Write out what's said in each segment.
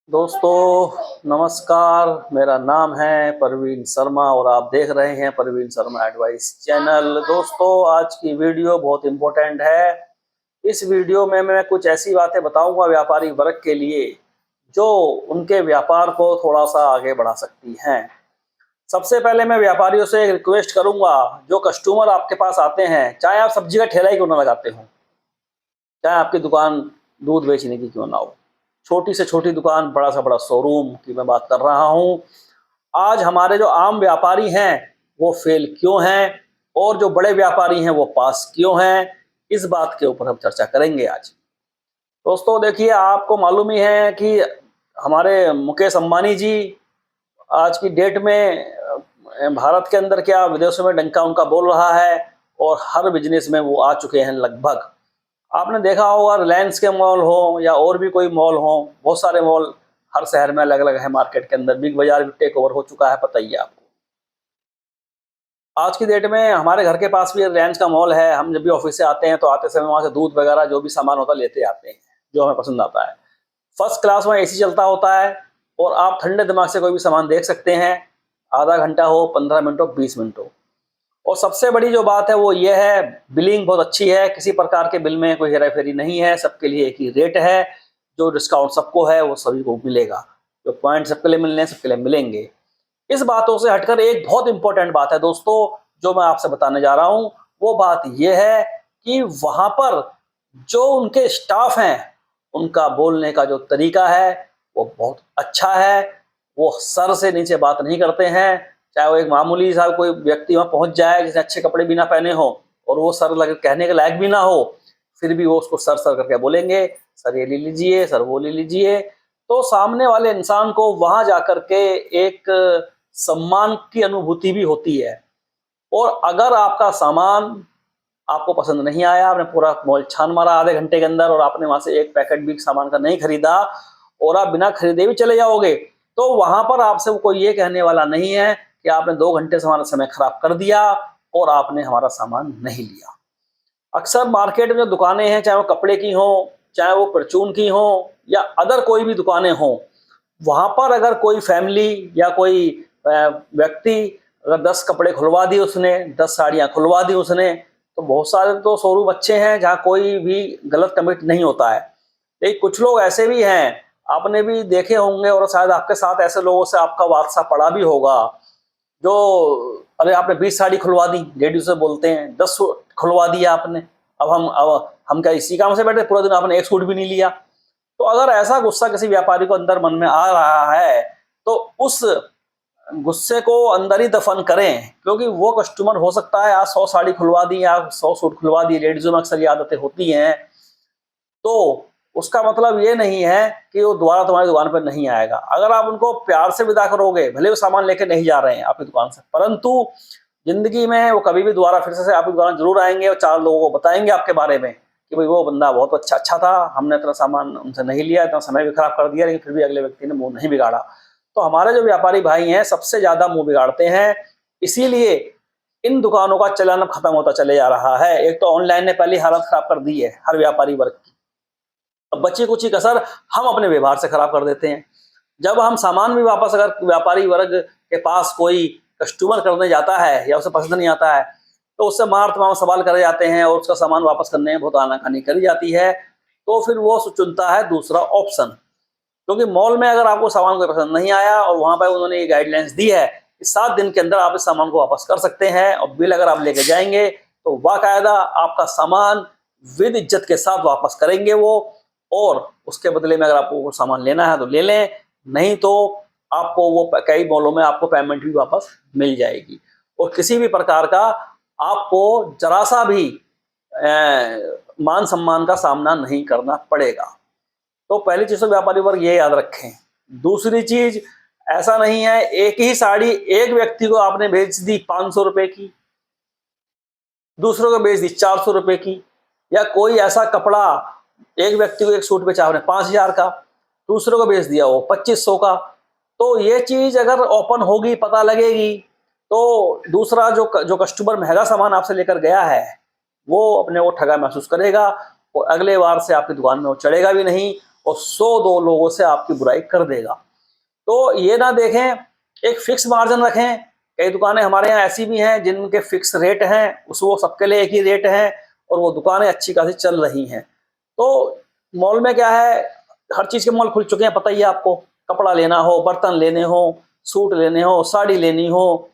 दोस्तों नमस्कार। मेरा नाम है परवीन शर्मा और आप देख रहे हैं परवीन शर्मा एडवाइस चैनल। दोस्तों आज की वीडियो बहुत इम्पोर्टेंट है। इस वीडियो में मैं कुछ ऐसी बातें बताऊंगा व्यापारी वर्ग के लिए जो उनके व्यापार को थोड़ा सा आगे बढ़ा सकती हैं। सबसे पहले मैं व्यापारियों से एक रिक्वेस्ट करूंगा, जो कस्टमर आपके पास आते हैं, चाहे आप सब्जी का ठेला ही क्यों ना लगाते हो, चाहे आपकी दुकान दूध बेचने की क्यों ना हो, छोटी से छोटी दुकान, बड़ा से बड़ा शोरूम की मैं बात कर रहा हूँ। आज हमारे जो आम व्यापारी हैं वो फेल क्यों हैं और जो बड़े व्यापारी हैं वो पास क्यों हैं, इस बात के ऊपर हम चर्चा करेंगे आज। दोस्तों देखिए, आपको मालूम ही है कि हमारे मुकेश अंबानी जी आज की डेट में भारत के अंदर क्या विदेशों में डंका उनका बोल रहा है और हर बिजनेस में वो आ चुके हैं लगभग। आपने देखा होगा रिलायंस के मॉल हो या और भी कोई मॉल हो, बहुत सारे मॉल हर शहर में अलग अलग है। मार्केट के अंदर बिग बाजार भी टेक ओवर हो चुका है, पता ही है आपको। आज की डेट में हमारे घर के पास भी रिलायंस का मॉल है। हम जब भी ऑफिस से आते हैं तो आते समय वहां से दूध वगैरह जो भी सामान होता है लेते आते हैं, जो हमें पसंद आता है। फर्स्ट क्लास में एसी चलता होता है और आप ठंडे दिमाग से कोई भी सामान देख सकते हैं, आधा घंटा हो, 15 मिनट हो, 20 मिनट हो। और सबसे बड़ी जो बात है वो ये है, बिलिंग बहुत अच्छी है। किसी प्रकार के बिल में कोई हेरा फेरी नहीं है, सबके लिए एक ही रेट है। जो डिस्काउंट सबको है वो सभी को मिलेगा, जो पॉइंट सबके लिए मिलने हैं सबके लिए मिलेंगे। इस बातों से हटकर एक बहुत इंपॉर्टेंट बात है दोस्तों, जो मैं आपसे बताने जा रहा हूं। वो बात यह है कि वहां पर जो उनके स्टाफ हैं, उनका बोलने का जो तरीका है वो बहुत अच्छा है। वो सर से नीचे बात नहीं करते हैं। चाहे वो एक मामूली सा कोई व्यक्ति वहां पहुंच जाए जिसने अच्छे कपड़े भी ना पहने हो और वो सर लगे कहने के लायक भी ना हो, फिर भी वो उसको सर सर करके बोलेंगे, सर ये ले लीजिए, सर वो ले लीजिए। तो सामने वाले इंसान को वहां जाकर के एक सम्मान की अनुभूति भी होती है। और अगर आपका सामान आपको पसंद नहीं आया, आपने पूरा मॉल छान मारा आधे घंटे के अंदर और आपने वहां से एक पैकेट भी सामान का नहीं खरीदा और आप बिना खरीदे भी चले जाओगे, तो वहां पर आपसे कोई ये कहने वाला नहीं है कि आपने 2 घंटे से हमारा समय खराब कर दिया और आपने हमारा सामान नहीं लिया। अक्सर मार्केट में जो दुकानें हैं, चाहे वो कपड़े की हो, चाहे वो परचून की हो या अदर कोई भी दुकानें हो, वहां पर अगर कोई फैमिली या कोई व्यक्ति अगर 10 कपड़े खुलवा दिए उसने, 10 साड़ियां खुलवा दी उसने, तो बहुत सारे तो शोरूम अच्छे हैं जहाँ कोई भी गलत कमिट नहीं होता है। लेकिन कुछ लोग ऐसे भी हैं, आपने भी देखे होंगे और शायद आपके साथ ऐसे लोगों से आपका वास्ता पड़ा भी होगा, जो अरे आपने 20 साड़ी खुलवा दी, लेडीज से बोलते हैं 10 खुलवा दिया आपने, अब हम क्या इसी काम से बैठे, पूरा दिन आपने एक सूट भी नहीं लिया। तो अगर ऐसा गुस्सा किसी व्यापारी को अंदर मन में आ रहा है तो उस गुस्से को अंदर ही दफन करें, क्योंकि वो कस्टमर हो सकता है आज 100 साड़ी खुलवा दी या 100 सूट खुलवा दी, लेडीजों में अक्सर ये आदतें होती हैं। तो उसका मतलब ये नहीं है कि वो दोबारा तुम्हारी दुकान पर नहीं आएगा। अगर आप उनको प्यार से विदा करोगे, भले वो सामान लेके नहीं जा रहे हैं आपकी दुकान से, परंतु जिंदगी में वो कभी भी दोबारा फिर से आपकी दुकान जरूर आएंगे और 4 लोगों को बताएंगे आपके बारे में कि भाई वो बंदा बहुत अच्छा अच्छा था, हमने इतना सामान उनसे नहीं लिया, इतना समय भी खराब कर दिया, लेकिन फिर भी अगले व्यक्ति ने मुंह नहीं बिगाड़ा। तो हमारे जो व्यापारी भाई हैं सबसे ज्यादा मुंह बिगाड़ते हैं, इसीलिए इन दुकानों का चलन अब खत्म होता चले जा रहा है। एक तो ऑनलाइन ने पहली हालत खराब कर दी है हर व्यापारी वर्ग की, अब बची कुची कसर हम अपने व्यवहार से खराब कर देते हैं। जब हम सामान भी वापस अगर व्यापारी वर्ग के पास कोई कस्टमर करने जाता है या उसे पसंद नहीं आता है, तो उससे मार तमाम सवाल करे जाते हैं और उसका सामान वापस करने में बहुत आनाकानी करी जाती है। तो फिर वो चुनता है दूसरा ऑप्शन, क्योंकि मॉल में अगर आपको सामान कोई पसंद नहीं आया और वहां पर उन्होंने ये गाइडलाइंस दी है कि 7 दिन के अंदर आप इस सामान को वापस कर सकते हैं और बिल अगर आप लेके जाएंगे तो बाकायदा आपका सामान विद इज्जत के साथ वापस करेंगे वो, और उसके बदले में अगर आपको वो सामान लेना है तो ले लें, नहीं तो आपको वो कई मॉलों में आपको पेमेंट भी वापस मिल जाएगी और किसी भी प्रकार का आपको जरा सा भी मान सम्मान का सामना नहीं करना पड़ेगा। तो पहली चीज तो व्यापारी वर्ग ये याद रखें। दूसरी चीज, ऐसा नहीं है एक ही साड़ी एक व्यक्ति को आपने बेच दी 500 रुपए की, दूसरों को बेच दी 400 रुपए की, या कोई ऐसा कपड़ा एक व्यक्ति को एक सूट बेचा आपने 5000 का, दूसरों को बेच दिया वो 2500 का। तो ये चीज अगर ओपन होगी, पता लगेगी, तो दूसरा जो कस्टमर महंगा सामान आपसे लेकर गया है वो अपने वो ठगा महसूस करेगा और अगले बार से आपकी दुकान में वो चढ़ेगा भी नहीं और 100-2 लोगों से आपकी बुराई कर देगा। तो ये ना देखें, एक फिक्स मार्जिन रखें। कई दुकानें हमारे यहाँ ऐसी भी हैं जिनके फिक्स रेट हैं, उस वो सबके लिए एक ही रेट है और वो दुकानें अच्छी खासी चल रही हैं। तो मॉल में क्या है, हर चीज़ के मॉल खुल चुके हैं, पता ही है आपको। कपड़ा लेना हो, बर्तन लेने हो, सूट लेने हो, साड़ी लेनी हो,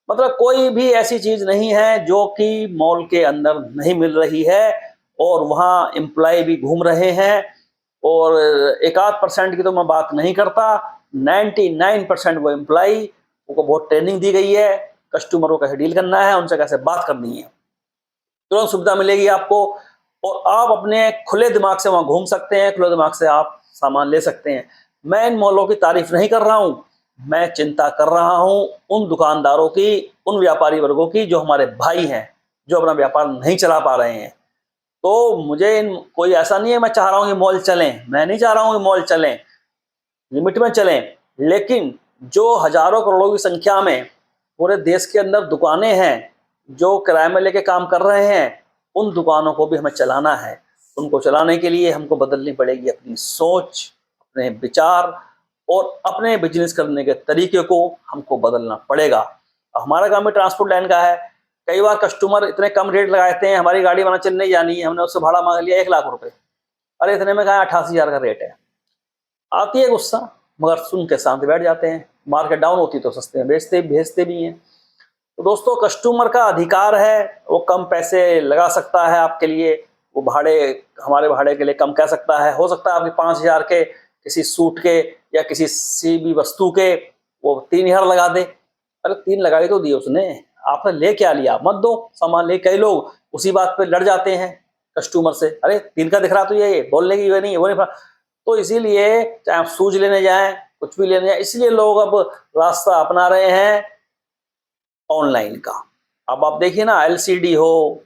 मतलब कोई भी ऐसी चीज़ नहीं है जो कि मॉल के अंदर नहीं मिल रही है। और वहाँ एम्प्लॉय भी घूम रहे हैं और एक आध परसेंट की तो मैं बात नहीं करता, 99% वो एम्प्लॉय, उनको बहुत ट्रेनिंग दी गई है, कस्टमर को कैसे डील करना है, उनसे कैसे बात करनी है। तुरंत सुविधा मिलेगी आपको और आप अपने खुले दिमाग से वहाँ घूम सकते हैं, खुले दिमाग से आप सामान ले सकते हैं। मैं इन मॉलों की तारीफ नहीं कर रहा हूँ, मैं चिंता कर रहा हूँ उन दुकानदारों की, उन व्यापारी वर्गों की जो हमारे भाई हैं, जो अपना व्यापार नहीं चला पा रहे हैं। तो मुझे इन कोई ऐसा नहीं है मैं चाह रहा हूँ कि मॉल चलें, मैं नहीं चाह रहा हूँ कि मॉल चलें, लिमिट में चलें, लेकिन जो हजारों करोड़ों की संख्या में पूरे देश के अंदर दुकानें हैं जो किराए में लेके काम कर रहे हैं, उन दुकानों को भी हमें चलाना है। उनको चलाने के लिए हमको बदलनी पड़ेगी अपनी सोच, अपने विचार और अपने बिजनेस करने के तरीके को हमको बदलना पड़ेगा। हमारा काम भी ट्रांसपोर्ट लाइन का है। कई बार कस्टमर इतने कम रेट लगाते हैं, हमारी गाड़ी वहाँ चल नहीं जानी है, हमने उससे भाड़ा मांग लिया 1,00,000 रुपये, अरे इतने में कहा 88,000 का रेट है। आती है गुस्सा, मगर सुन के शांत बैठ जाते हैं। मार्केट डाउन होती तो सस्ते में बेचते भेजते भी हैं। तो दोस्तों, कस्टमर का अधिकार है, वो कम पैसे लगा सकता है आपके लिए, वो भाड़े, हमारे भाड़े के लिए कम कह सकता है। हो सकता है आपके 5,000 के किसी सूट के या किसी भी वस्तु के वो 3,000 लगा दे। अरे 3 लगाई तो दी उसने, आपने ले क्या लिया, मत दो सामान ले। कई लोग उसी बात पे लड़ जाते हैं कस्टमर से, अरे 3 का दिख रहा तो ये बोलने की ये नहीं वो नहीं। तो इसीलिए चाहे आप शूज लेने जाएं, कुछ भी लेने जाएं, इसलिए लोग अब रास्ता अपना रहे हैं ऑनलाइन का। अब आप देखिए ना, एलसीडी हो,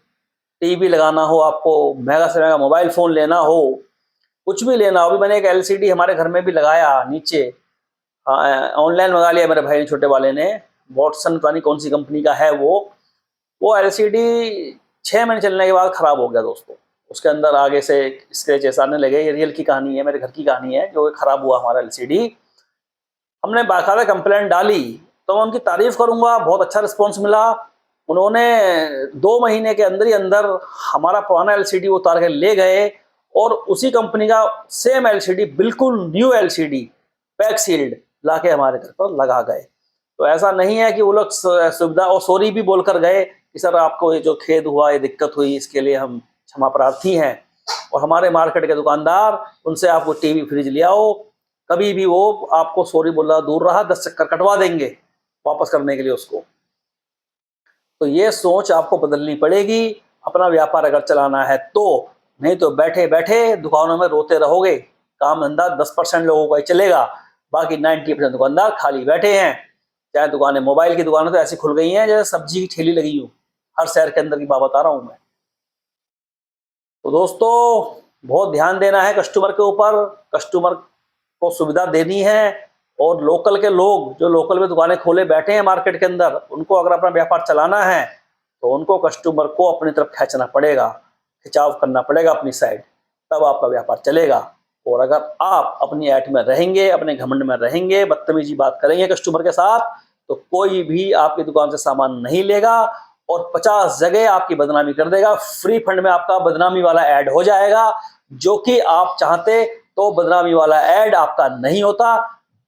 टीवी लगाना हो, आपको महंगा से महंगा मोबाइल फोन लेना हो, कुछ भी लेना हो। अभी मैंने एक एलसीडी हमारे घर में भी लगाया नीचे, हाँ, ऑनलाइन मंगा लिया मेरे भाई ने, छोटे वाले ने, वॉटसन पता नहीं कौन सी कंपनी का है वो एलसीडी 6 महीने चलने के बाद खराब हो गया दोस्तों। उसके अंदर आगे से स्क्रैचेस आने लगे। ये रियल की कहानी है, मेरे घर की कहानी है, जो खराब हुआ हमारा एलसीडी। हमने बाकायदा कंप्लेंट डाली, तो मैं उनकी तारीफ करूंगा, बहुत अच्छा रिस्पॉन्स मिला। उन्होंने 2 महीने के अंदर ही अंदर हमारा पुराना एलसीडी उतार के ले गए और उसी कंपनी का सेम एलसीडी, बिल्कुल न्यू एलसीडी पैक सील्ड, लाके हमारे घर पर लगा गए। तो ऐसा नहीं है कि वो लोग सुविधा, और सॉरी भी बोलकर गए कि सर आपको ये जो खेद हुआ, ये दिक्कत हुई, इसके लिए हम क्षमा प्रार्थी हैं। और हमारे मार्केट के दुकानदार, उनसे आपको टीवी फ्रिज ले आओ, कभी भी वो आपको सॉरी बोलना दूर रहा, 10 चक्कर कटवा देंगे वापस करने के लिए उसको। तो ये सोच आपको बदलनी पड़ेगी अपना व्यापार अगर चलाना है तो। नहीं तो बैठे बैठे दुकानों में रोते रहोगे। काम धंधा 10% लोगों का ही चलेगा, बाकी 90% दुकानदार खाली बैठे हैं। चाहे दुकानें, मोबाइल की दुकानें तो ऐसी खुल गई हैं जैसे सब्जी की ठेली लगी हो, हर शहर के अंदर की बात बता रहा हूँ मैं। तो दोस्तों, बहुत ध्यान देना है कस्टमर के ऊपर, कस्टमर को सुविधा देनी है। और लोकल के लोग जो लोकल में दुकानें खोले बैठे हैं मार्केट के अंदर, उनको अगर अपना व्यापार चलाना है तो उनको कस्टमर को अपनी तरफ खींचना पड़ेगा, खिंचाव करना पड़ेगा अपनी साइड, तब आपका व्यापार चलेगा। और अगर आप अपनी ऐठ में रहेंगे, अपने घमंड में रहेंगे, बदतमीजी बात करेंगे कस्टमर के साथ, तो कोई भी आपकी दुकान से सामान नहीं लेगा और 50 जगह आपकी बदनामी कर देगा। फ्री फंड में आपका बदनामी वाला ऐड हो जाएगा, जो कि आप चाहते तो बदनामी वाला ऐड आपका नहीं होता।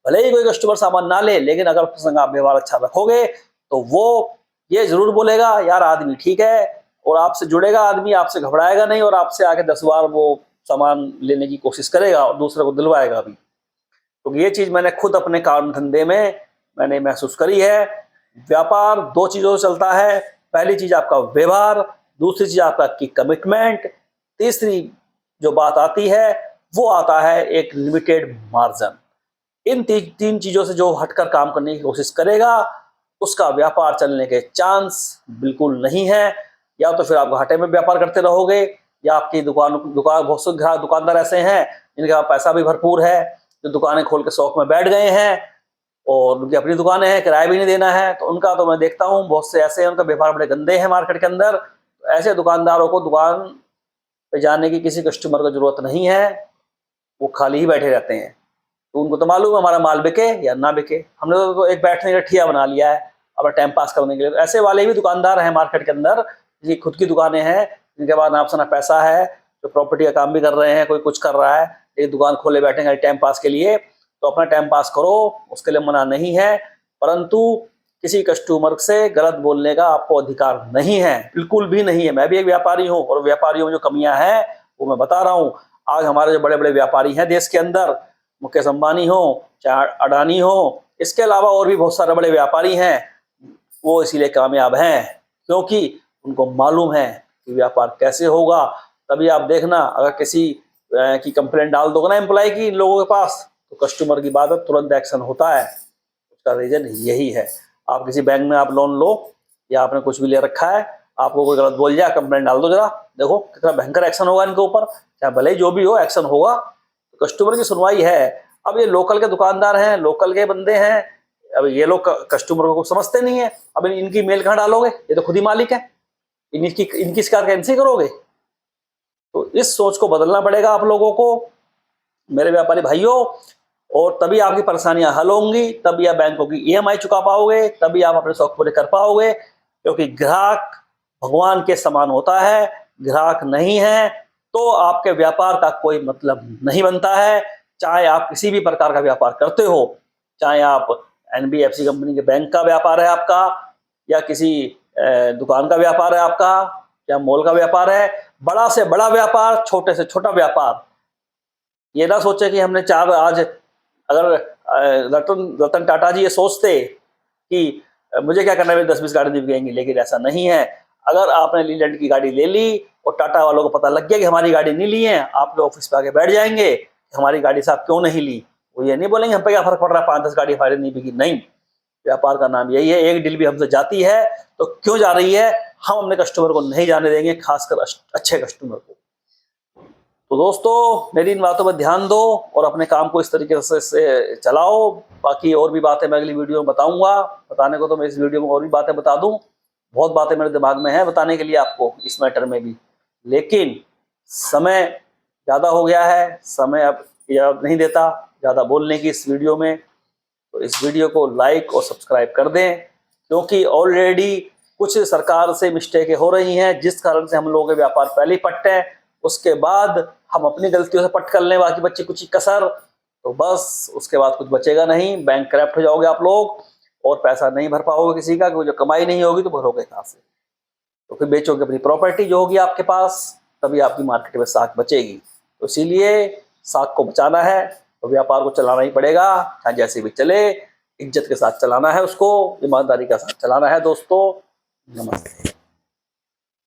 भले ही कोई कस्टमर सामान ना ले, लेकिन अगर उसके संग आप व्यवहार अच्छा रखोगे तो वो ये जरूर बोलेगा यार आदमी ठीक है, और आपसे जुड़ेगा आदमी, आपसे घबराएगा नहीं और आपसे आके 10 बार वो सामान लेने की कोशिश करेगा और दूसरे को दिलवाएगा भी। तो ये चीज मैंने खुद अपने काम धंधे में मैंने महसूस करी है। व्यापार 2 चीजों से चलता है, पहली चीज आपका व्यवहार, दूसरी चीज आपका की कमिटमेंट, तीसरी जो बात आती है वो आता है एक लिमिटेड मार्जिन। इन 3 चीजों से जो हटकर काम करने की कोशिश करेगा उसका व्यापार चलने के चांस बिल्कुल नहीं है। या तो फिर आप घाटे में व्यापार करते रहोगे, या आपकी बहुत से दुकानदार ऐसे हैं जिनके पास पैसा भी भरपूर है, जो दुकानें खोल के शौक में बैठ गए हैं और उनकी अपनी दुकानें हैं, किराया भी नहीं देना है। तो उनका तो मैं देखता हूँ बहुत से ऐसे हैं, उनका व्यापार बड़े गंदे हैं मार्केट के अंदर। तो ऐसे दुकानदारों को दुकान पे जाने की किसी कस्टमर को जरूरत नहीं है। वो खाली ही बैठे रहते हैं। तो उनको तो मालूम है हमारा माल बिके या ना बिके, हमने तो एक बैठने का ठिया बना लिया है अपना टाइम पास करने के लिए। तो ऐसे वाले भी दुकानदार हैं मार्केट के अंदर, जिनकी खुद की दुकानें हैं, जिनके पास नाप सना पैसा है, जो प्रॉपर्टी का काम भी कर रहे हैं, कोई कुछ कर रहा है, एक दुकान खोले बैठे हैं टाइम पास के लिए। तो अपना टाइम पास करो, उसके लिए मना नहीं है, परंतु किसी कस्टमर से गलत बोलने का आपको अधिकार नहीं है, बिल्कुल भी नहीं है। मैं भी एक व्यापारी हूँ और व्यापारियों में जो कमियां हैं वो मैं बता रहा हूँ। आज हमारे जो बड़े बड़े व्यापारी हैं देश के अंदर, मुकेश अंबानी हो चाहे अडानी हो, इसके अलावा और भी बहुत सारे बड़े व्यापारी हैं, वो इसीलिए कामयाब हैं क्योंकि उनको मालूम है कि व्यापार कैसे होगा। तभी आप देखना, अगर किसी की कंप्लेंट डाल दोगे ना एम्प्लॉय की इन लोगों के पास, तो कस्टमर की बात है तुरंत एक्शन होता है। उसका रीजन यही है। आप किसी बैंक में आप लोन लो या आपने कुछ भी ले रखा है, आपको कोई गलत बोल जाए, कंप्लेंट डाल दो, जरा देखो कितना भयंकर एक्शन होगा इनके ऊपर, चाहे भले ही जो भी हो एक्शन होगा। तो कस्टमर की सुनवाई है। अब ये लोकल के दुकानदार हैं, लोकल के बंदे हैं, अब ये लोग कस्टमर को समझते नहीं है। अब इनकी मेल कहाँ डालोगे, ये तो खुद ही मालिक है, इनकी शिकायत कैंसिल करोगे? तो इस सोच को बदलना पड़ेगा आप लोगों को मेरे व्यापारी भाइयों, और तभी आपकी परेशानियां हल होंगी, तभी आप बैंकों की ईएमआई चुका पाओगे, तभी आप अपने शौक पूरे कर पाओगे। क्योंकि ग्राहक भगवान के समान होता है, ग्राहक नहीं है तो आपके व्यापार का कोई मतलब नहीं बनता है। चाहे आप किसी भी प्रकार का व्यापार करते हो, चाहे आप एनबीएफसी कंपनी के बैंक का व्यापार है आपका, या किसी दुकान का व्यापार है आपका, या मॉल का व्यापार है, बड़ा से बड़ा व्यापार, छोटे से छोटा व्यापार। ये ना सोचे कि हमने चार आज, अगर रतन टाटा जी ये सोचते कि मुझे क्या करना है, 10-20 गाड़ी नहीं बिकेंगी, लेकिन ऐसा नहीं है। अगर आपने लीलैंड की गाड़ी ले ली और टाटा वालों को पता लग गया कि हमारी गाड़ी नहीं ली है, आपके ऑफिस पे आके बैठ जाएंगे, हमारी गाड़ी साहब क्यों नहीं ली। वो ये नहीं बोलेंगे हम पे क्या फर्क पड़ रहा है, 5-10 गाड़ी हमारी नहीं बिकी, नहीं। व्यापार का नाम यही है, एक डील भी हमसे जाती है तो क्यों जा रही है, हम अपने कस्टमर को नहीं जाने देंगे, खासकर अच्छे कस्टमर को। तो दोस्तों मेरी इन बातों पर ध्यान दो और अपने काम को इस तरीके से चलाओ। बाकी और भी बातें मैं अगली वीडियो में बताऊंगा। बताने को तो मैं इस वीडियो में और भी बातें बता दूं, बहुत बातें मेरे दिमाग में हैं बताने के लिए आपको इस मैटर में भी, लेकिन समय ज़्यादा हो गया है, समय अब इजाज़त नहीं देता ज़्यादा बोलने की इस वीडियो में। तो इस वीडियो को लाइक और सब्सक्राइब कर दें, क्योंकि ऑलरेडी कुछ सरकार से मिस्टेकें हो रही हैं जिस कारण से हम लोगों के व्यापार पहले ही पट्टे हैं, उसके बाद हम अपनी गलतियों से पट कर लें बाकी बच्ची कुछ कसर, तो बस उसके बाद कुछ बचेगा नहीं, बैंक करप्ट हो जाओगे आप लोग और पैसा नहीं भर पाओगे किसी का, क्योंकि जो कमाई नहीं होगी तो भरोगे कहाँ से। तो फिर बेचोगे अपनी प्रॉपर्टी जो होगी आपके पास, तभी आपकी मार्केट में साख बचेगी। तो इसीलिए साख को बचाना है तो व्यापार को चलाना ही पड़ेगा, चाहे जैसे भी चले, इज्जत के साथ चलाना है उसको, ईमानदारी के साथ चलाना है दोस्तों। नमस्ते।